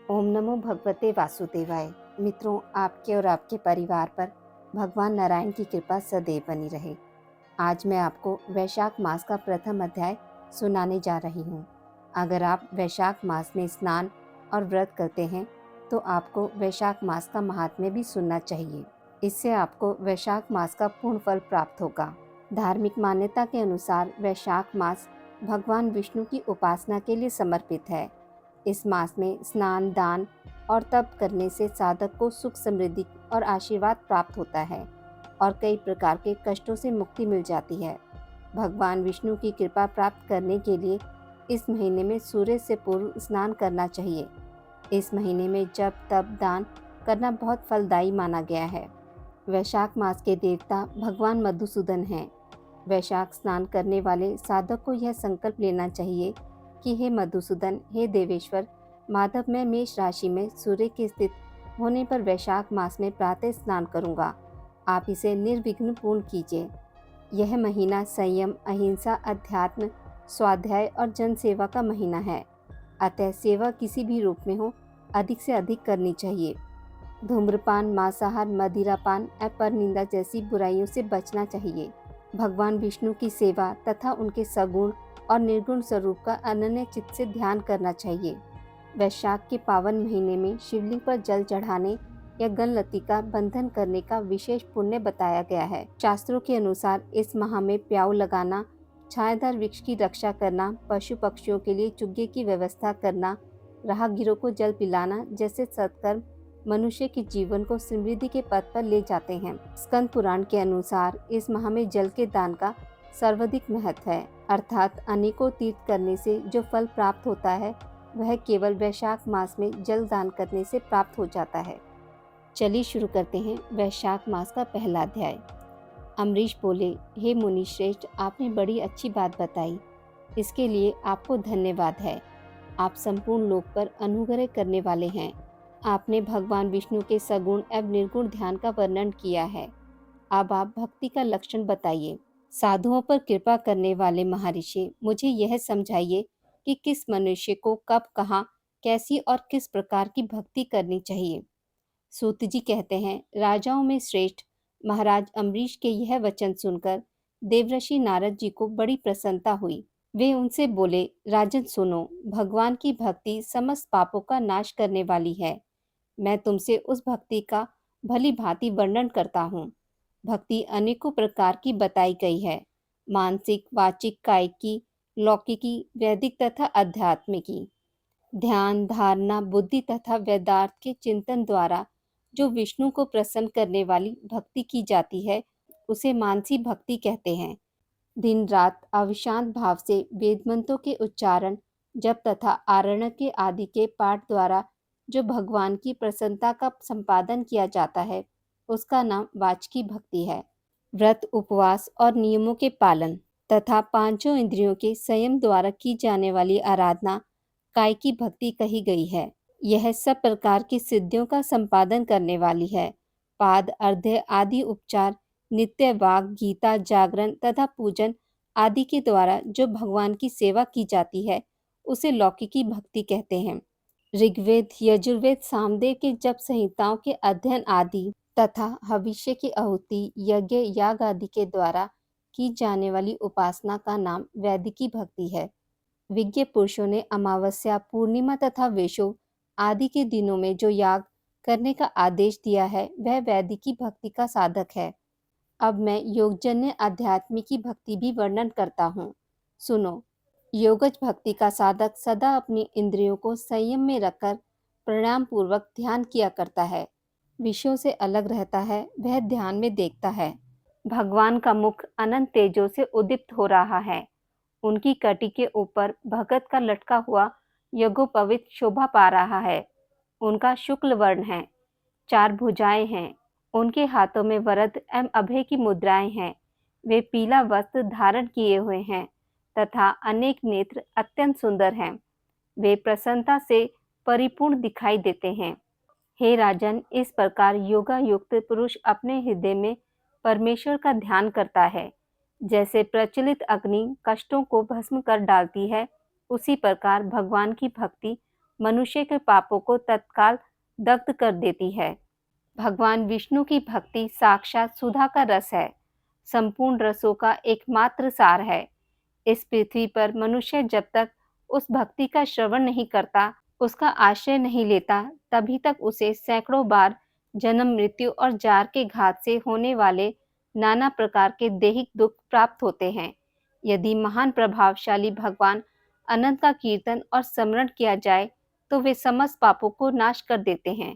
ओम नमो भगवते वासुदेवाय। मित्रों, आपके और आपके परिवार पर भगवान नारायण की कृपा सदैव बनी रहे। आज मैं आपको वैशाख मास का प्रथम अध्याय सुनाने जा रही हूँ। अगर आप वैशाख मास में स्नान और व्रत करते हैं तो आपको वैशाख मास का महात्म्य भी सुनना चाहिए। इससे आपको वैशाख मास का पूर्ण फल प्राप्त होगा। धार्मिक मान्यता के अनुसार वैशाख मास भगवान विष्णु की उपासना के लिए समर्पित है। इस मास में स्नान, दान और तप करने से साधक को सुख, समृद्धि और आशीर्वाद प्राप्त होता है और कई प्रकार के कष्टों से मुक्ति मिल जाती है। भगवान विष्णु की कृपा प्राप्त करने के लिए इस महीने में सूर्य से पूर्व स्नान करना चाहिए। इस महीने में जप, तप, दान करना बहुत फलदायी माना गया है। वैशाख मास के देवता भगवान मधुसूदन हैं। वैशाख स्नान करने वाले साधक को यह संकल्प लेना चाहिए कि हे मधुसूदन, हे देवेश्वर, माधव, मैं मेष राशि में सूर्य के स्थित होने पर वैशाख मास में प्रातः स्नान करूंगा। आप इसे निर्विघ्न पूर्ण कीजिए। यह महीना संयम, अहिंसा, अध्यात्म, स्वाध्याय और जन सेवा का महीना है। अतः सेवा किसी भी रूप में हो, अधिक से अधिक करनी चाहिए। धूम्रपान, मांसाहार, मदिरापान और परनिंदा जैसी बुराइयों से बचना चाहिए। भगवान विष्णु की सेवा तथा उनके सगुण और निर्गुण स्वरूप का अनन्य चित्त से ध्यान करना चाहिए। वैशाख के पावन महीने में शिवलिंग पर जल चढ़ाने या गणलती का बंधन करने का विशेष पुण्य बताया गया है। शास्त्रों के अनुसार इस माह में प्याऊ लगाना, छायादार वृक्ष की रक्षा करना, पशु पक्षियों के लिए चुग्गे की व्यवस्था करना, राहगीरों को जल पिलाना जैसे सत्कर्म मनुष्य के जीवन को समृद्धि के पथ पर ले जाते हैं। स्कंद पुराण के अनुसार इस माह में जल के दान का सर्वाधिक महत्व है, अर्थात अनेकों तीर्थ करने से जो फल प्राप्त होता है वह केवल वैशाख मास में जल दान करने से प्राप्त हो जाता है। चलिए शुरू करते हैं वैशाख मास का पहला अध्याय। अम्बरीश बोले, हे मुनि श्रेष्ठ, आपने बड़ी अच्छी बात बताई। इसके लिए आपको धन्यवाद है। आप संपूर्ण लोक पर अनुग्रह करने वाले हैं। आपने भगवान विष्णु के सगुण एवं निर्गुण ध्यान का वर्णन किया है। अब आप भक्ति का लक्षण बताइए। साधुओं पर कृपा करने वाले महर्षि, मुझे यह समझाइए कि किस मनुष्य को कब, कहाँ, कैसी और किस प्रकार की भक्ति करनी चाहिए। सूत जी कहते हैं, राजाओं में श्रेष्ठ महाराज अम्बरीश के यह वचन सुनकर देवर्षि नारद जी को बड़ी प्रसन्नता हुई। वे उनसे बोले, राजन सुनो, भगवान की भक्ति समस्त पापों का नाश करने वाली है। मैं तुमसे उस भक्ति का भली भांति वर्णन करता हूँ। भक्ति अनेकों प्रकार की बताई गई है। मानसिक, वाचिक, कायिकी, लौकिकी, वैदिक तथा आध्यात्मिकी। ध्यान, धारणा, बुद्धि तथा वेदार्थ के चिंतन द्वारा जो विष्णु को प्रसन्न करने वाली भक्ति की जाती है उसे मानसी भक्ति कहते हैं। दिन रात अविशांत भाव से वेद मंत्रों के उच्चारण, जप तथा आरण्य आदि के पाठ द्वारा जो भगवान की प्रसन्नता का संपादन किया जाता है उसका नाम वाचकी भक्ति है। व्रत, उपवास और नियमों के पालन तथा पांचों इंद्रियों के संयम द्वारा की जाने वाली आराधना कायिकी भक्ति कही गई है। यह सब प्रकार की सिद्धियों का संपादन करने वाली है। पाद, अर्घ्य आदि उपचार, नित्य वाक, गीता, जागरण तथा पूजन आदि के द्वारा जो भगवान की सेवा की जाती है उसे लौकिकी भक्ति कहते हैं। ऋग्वेद, यजुर्वेद, सामवेद के जप संहिताओं के अध्ययन आदि तथा भविष्य की आहुति, यज्ञ, याग आदि के द्वारा की जाने वाली उपासना का नाम वैदिकी भक्ति है। विज्ञ पुरुषों ने अमावस्या, पूर्णिमा तथा वेशों आदि के दिनों में जो याग करने का आदेश दिया है वह वैदिकी भक्ति का साधक है। अब मैं योगजन्य आध्यात्मिकी भक्ति भी वर्णन करता हूँ। सुनो। योगज भक्ति का साधक सदा अपनी इंद्रियों को संयम में रखकर प्रणाम पूर्वक ध्यान किया करता है। विषयों से अलग रहता है, वह ध्यान में देखता है। भगवान का मुख अनंत तेजों से उद्दीप्त हो रहा है। उनकी कटी के ऊपर भगत का लटका हुआ यज्ञोपवीत शोभा पा रहा है। उनका शुक्ल वर्ण है, 4 भुजाएं हैं। उनके हाथों में वरद एवं अभय की मुद्राएं हैं। वे पीला वस्त्र धारण किए हुए हैं तथा अनेक नेत्र अत्यंत सुंदर हैं। वे प्रसन्नता से परिपूर्ण दिखाई देते हैं। हे राजन, इस प्रकार योगा युक्त पुरुष अपने हृदय में परमेश्वर का ध्यान करता है। जैसे प्रज्वलित अग्नि कष्टों को भस्म कर डालती है, उसी प्रकार भगवान की भक्ति मनुष्य के पापों को तत्काल दग्ध कर देती है। भगवान विष्णु की भक्ति साक्षात सुधा का रस है, संपूर्ण रसों का एकमात्र सार है। इस पृथ्वी पर मनुष्य जब तक उस भक्ति का श्रवण नहीं करता, उसका आश्रय नहीं लेता, तभी तक उसे सैकड़ों बार जन्म, मृत्यु और जार के घात से होने वाले नाना प्रकार के दैहिक दुख प्राप्त होते हैं। यदि महान प्रभावशाली भगवान अनंत का कीर्तन और स्मरण किया जाए तो वे समस्त पापों को नाश कर देते हैं।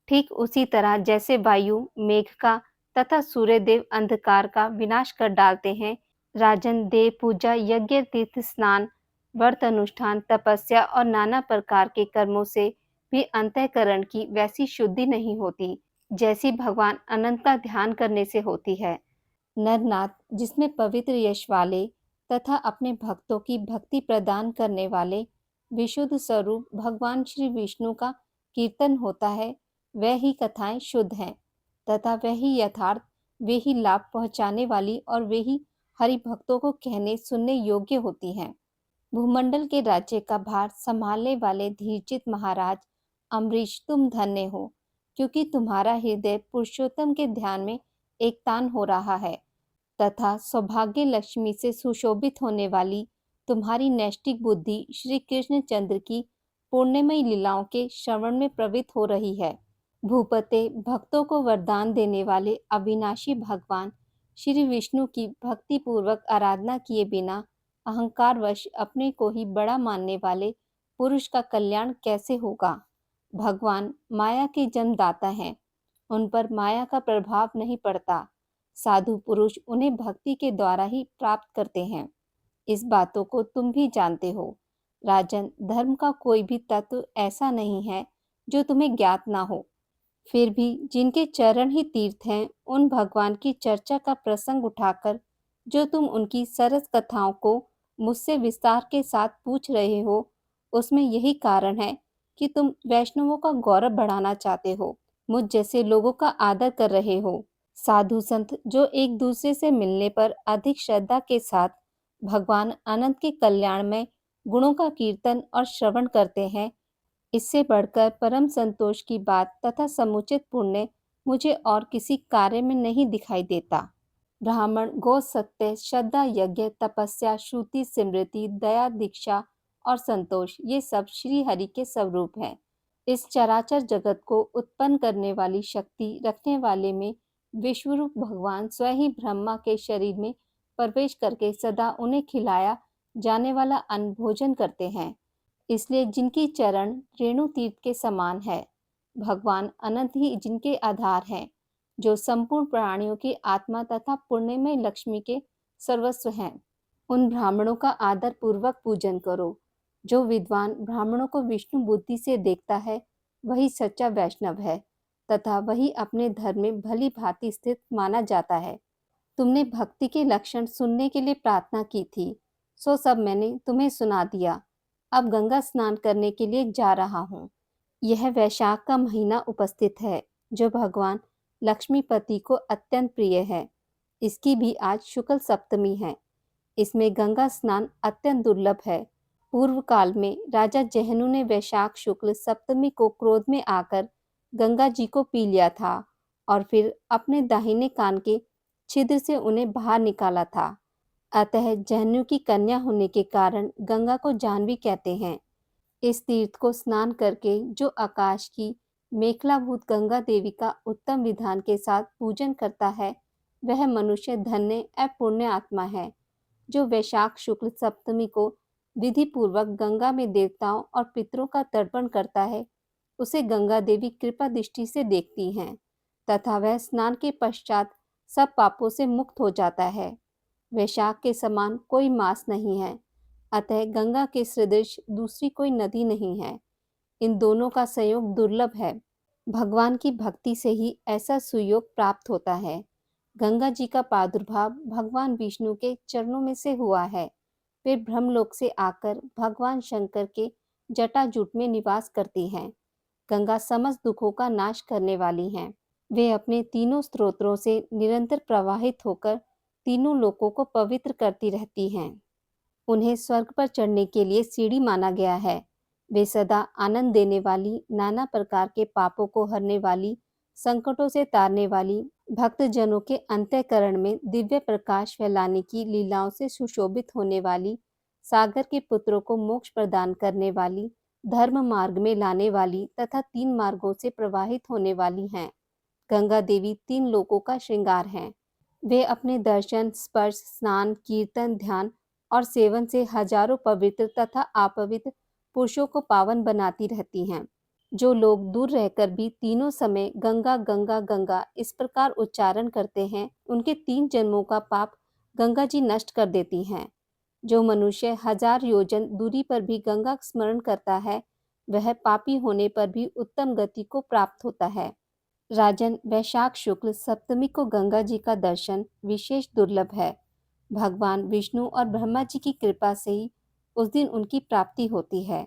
ठीक उसी तरह जैसे वायु मेघ का तथा सूर्यदेव अंधकार का विनाश कर डालते हैं, राजन देव पूजा, यज्ञ, तीर्थ स्नान, व्रत अनुष्ठान, तपस्या और नाना प्रकार के कर्मों से भी अंतःकरण की वैसी शुद्धि नहीं होती जैसी भगवान अनंत का ध्यान करने से होती है। नरनाथ, जिसमें पवित्र यश वाले तथा अपने भक्तों की भक्ति प्रदान करने वाले विशुद्ध स्वरूप भगवान श्री विष्णु का कीर्तन होता है, वह ही कथाएं शुद्ध हैं तथा वह ही यथार्थ, वे ही लाभ पहुंचाने वाली और वे ही हरि भक्तों को कहने सुनने योग्य होती हैं। भूमंडल के राज्य का भार संभालने वाले धीरचित महाराज अम्बरीश, तुम धन्य हो, क्योंकि तुम्हारा हृदय पुरुषोत्तम के ध्यान में एकतान हो रहा है तथा सौभाग्य लक्ष्मी से सुशोभित होने वाली तुम्हारी नैष्टिक बुद्धि श्री कृष्ण चंद्र की पुण्यमयी लीलाओं के श्रवण में प्रवृत्त हो रही है। भूपते, भक्तों को वरदान देने वाले अविनाशी भगवान श्री विष्णु की भक्ति पूर्वक आराधना किए बिना अहंकारवश अपने को ही बड़ा मानने वाले पुरुष का कल्याण कैसे होगा। भगवान माया के जन्मदाता हैं, उन पर माया का प्रभाव नहीं पड़ता। साधु पुरुष उन्हें भक्ति के द्वारा ही प्राप्त करते हैं। इस बातों को तुम भी जानते हो। राजन, धर्म का कोई भी तत्व ऐसा नहीं है जो तुम्हें ज्ञात ना हो। फिर भी जिनके चरण ही तीर्थ हैं, उन भगवान की चर्चा का प्रसंग उठाकर जो तुम उनकी सरस कथाओं को मुझसे विस्तार के साथ पूछ रहे हो, उसमें यही कारण है कि तुम वैष्णवों का गौरव बढ़ाना चाहते हो, मुझ जैसे लोगों का आदर कर रहे हो। साधु संत जो एक दूसरे से मिलने पर अधिक श्रद्धा के साथ भगवान अनंत के कल्याण में गुणों का कीर्तन और श्रवण करते हैं, इससे बढ़कर परम संतोष की बात तथा समुचित पुण्य मुझे और किसी कार्य में नहीं दिखाई देता। ब्राह्मण, गौ सत्य, श्रद्धा, यज्ञ, तपस्या, श्रुति, स्मृति, दया, दीक्षा और संतोष, ये सब श्री हरि के स्वरूप हैं। इस चराचर जगत को उत्पन्न करने वाली शक्ति रखने वाले में विश्वरूप भगवान स्वयं ही ब्रह्मा के शरीर में प्रवेश करके सदा उन्हें खिलाया जाने वाला अन्न भोजन करते हैं। इसलिए जिनकी चरण रेणु तीर्थ के समान है, भगवान अनंत ही जिनके आधार हैं, जो संपूर्ण प्राणियों की आत्मा तथा पुण्यमय लक्ष्मी के सर्वस्व हैं, उन ब्राह्मणों का आदर पूर्वक पूजन करो। जो विद्वान ब्राह्मणों को विष्णु बुद्धि से देखता है, वही सच्चा वैष्णव है तथा वही अपने धर्म में भली भांति स्थित माना जाता है। तुमने भक्ति के लक्षण सुनने के लिए प्रार्थना की थी, सो सब मैंने तुम्हें सुना दिया। अब गंगा स्नान करने के लिए जा रहा हूँ। यह वैशाख का महीना उपस्थित है, जो भगवान लक्ष्मीपति को अत्यंत प्रिय है। इसकी भी आज शुक्ल सप्तमी है। इसमें गंगा स्नान अत्यंत दुर्लभ है। पूर्व काल में राजा जहनु ने वैशाख शुक्ल सप्तमी को क्रोध में आकर गंगा जी को पी लिया था और फिर अपने दाहिने कान के छिद्र से उन्हें बाहर निकाला था। अतः जहनु की कन्या होने के कारण गंगा को जाह्नवी कहते हैं। इस तीर्थ को स्नान करके जो आकाश की मेखलाभूत गंगा देवी का उत्तम विधान के साथ पूजन करता है, वह मनुष्य धन्य एवं पुण्य आत्मा है। जो वैशाख शुक्ल सप्तमी को विधि पूर्वक गंगा में देवताओं और पितरों का तर्पण करता है, उसे गंगा देवी कृपा दृष्टि से देखती हैं तथा वह स्नान के पश्चात सब पापों से मुक्त हो जाता है। वैशाख के समान कोई मास नहीं है, अतः गंगा के सदृश दूसरी कोई नदी नहीं है। इन दोनों का संयोग दुर्लभ है। भगवान की भक्ति से ही ऐसा सुयोग प्राप्त होता है। गंगा जी का प्रादुर्भाव भगवान विष्णु के चरणों में से हुआ है। वे ब्रह्मलोक से आकर भगवान शंकर के जटाजूट में निवास करती हैं। गंगा समस्त दुखों का नाश करने वाली हैं। वे अपने तीनों स्त्रोत्रों से निरंतर प्रवाहित होकर तीनों लोकों को पवित्र करती रहती हैं। उन्हें स्वर्ग पर चढ़ने के लिए सीढ़ी माना गया है। वे सदा आनंद देने वाली, नाना प्रकार के पापों को हरने वाली, संकटों से तारने वाली, भक्तजनों के अंतःकरण में दिव्य प्रकाश फैलाने की लीलाओं से सुशोभित होने वाली, सागर के पुत्रों को मोक्ष प्रदान करने वाली, धर्म मार्ग में लाने वाली तथा 3 मार्गों से प्रवाहित होने वाली हैं। गंगा देवी 3 लोकों का श्रृंगार हैं। वे अपने दर्शन, स्पर्श, स्नान, कीर्तन, ध्यान और सेवन से हजारों पवित्र तथा अपवित्र पुरुषों को पावन बनाती रहती हैं। जो लोग दूर रहकर भी तीनों समय गंगा गंगा गंगा इस प्रकार उच्चारण करते हैं, उनके 3 जन्मों का पाप गंगा जी नष्ट कर देती हैं। जो मनुष्य 1000 योजन दूरी पर भी गंगा स्मरण करता है, वह पापी होने पर भी उत्तम गति को प्राप्त होता है। राजन, वैशाख शुक्ल सप्तमी को गंगा जी का दर्शन विशेष दुर्लभ है। भगवान विष्णु और ब्रह्मा जी की कृपा से ही उस दिन उनकी प्राप्ति होती है।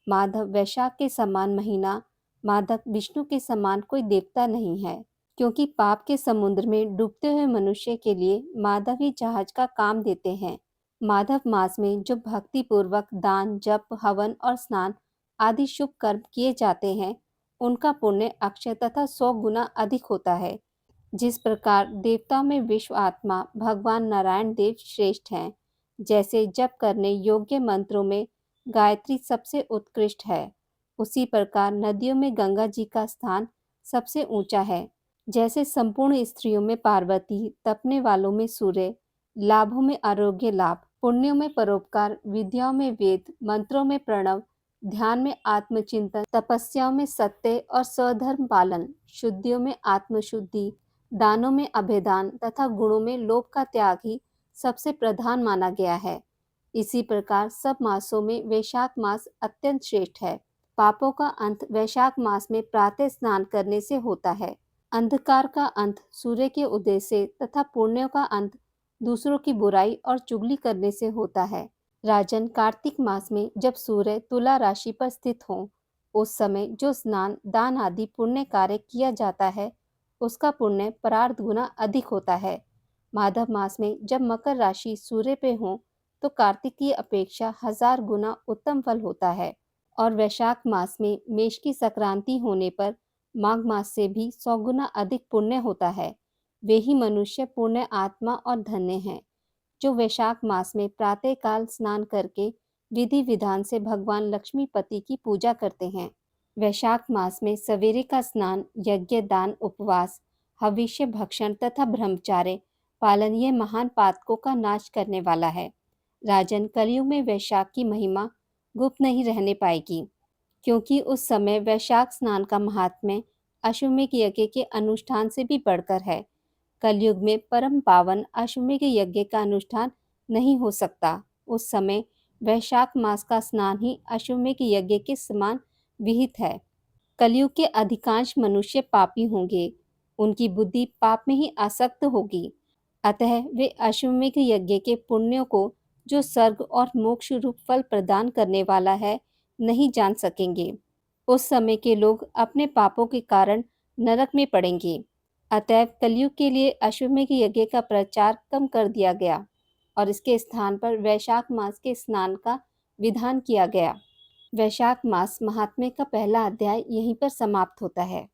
माधव वैशाख के समान महीना, माधव विष्णु के समान कोई देवता नहीं है, क्योंकि पाप के समुद्र में डूबते हुए मनुष्य के लिए माधव ही जहाज का काम देते हैं। माधव मास में जो भक्ति पूर्वक दान, जप, हवन और स्नान आदि शुभ कर्म किए जाते हैं, उनका पुण्य अक्षय तथा 100 गुना अधिक होता है। जिस प्रकार देवताओं में विश्व आत्मा भगवान नारायण देव श्रेष्ठ हैं, जैसे जप करने योग्य मंत्रों में गायत्री सबसे उत्कृष्ट है, उसी प्रकार नदियों में गंगा जी का स्थान सबसे ऊंचा है। जैसे संपूर्ण स्त्रियों में पार्वती, तपने वालों में सूर्य, लाभों में आरोग्य लाभ, पुण्यों में परोपकार, विद्याओं में वेद, मंत्रों में प्रणव, ध्यान में आत्मचिंतन, तपस्याओं में सत्य और स्वधर्म पालन, शुद्धियों में आत्मशुद्धि, दानों में अभेदान तथा गुणों में लोभ का त्याग ही सबसे प्रधान माना गया है। इसी प्रकार सब मासों में वैशाख मास अत्यंत श्रेष्ठ है। पापों का अंत वैशाख मास में प्रातः स्नान करने से होता है। अंधकार का अंत सूर्य के उदय से तथा पुण्यों का अंत दूसरों की बुराई और चुगली करने से होता है। राजन, कार्तिक मास में जब सूर्य तुला राशि पर स्थित हो, उस समय जो स्नान, दान आदि पुण्य कार्य किया जाता है, उसका पुण्य परार्ध गुना अधिक होता है। माधव मास में जब मकर राशि सूर्य पे हो, तो कार्तिक की अपेक्षा 1000 गुना उत्तम फल होता है। और वैशाख मास में मेष की संक्रांति होने पर माघ मास से भी 100 गुना अधिक पुण्य होता है। वे ही मनुष्य पुण्य आत्मा और धन्य हैं, जो वैशाख मास में प्रातः काल स्नान करके विधि विधान से भगवान लक्ष्मीपति की पूजा करते हैं। वैशाख मास में सवेरे का स्नान, यज्ञ, दान, उपवास, हविष्य, भक्षण तथा ब्रह्मचार्य पालन ये महान पातकों का नाश करने वाला है। राजन, कलयुग में वैशाख की महिमा गुप्त नहीं रहने पाएगी, क्योंकि उस समय वैशाख स्नान का महात्म्य अश्वमेध यज्ञ के अनुष्ठान से भी बढ़कर है। कलयुग में परम पावन अश्वमेध यज्ञ का अनुष्ठान नहीं हो सकता। उस समय वैशाख मास का स्नान ही अश्वमेध यज्ञ के समान विहित है। कलयुग के अधिकांश मनुष्य पापी होंगे, उनकी बुद्धि पाप में ही आसक्त होगी, अतः वे अश्वमेध यज्ञ के पुण्यों को, जो स्वर्ग और मोक्ष रूप फल प्रदान करने वाला है, नहीं जान सकेंगे। उस समय के लोग अपने पापों के कारण नरक में पड़ेंगे। अतएव कलयुग के लिए अश्वमेध यज्ञ का प्रचार कम कर दिया गया और इसके स्थान पर वैशाख मास के स्नान का विधान किया गया। वैशाख मास महात्म्य का पहला अध्याय यहीं पर समाप्त होता है।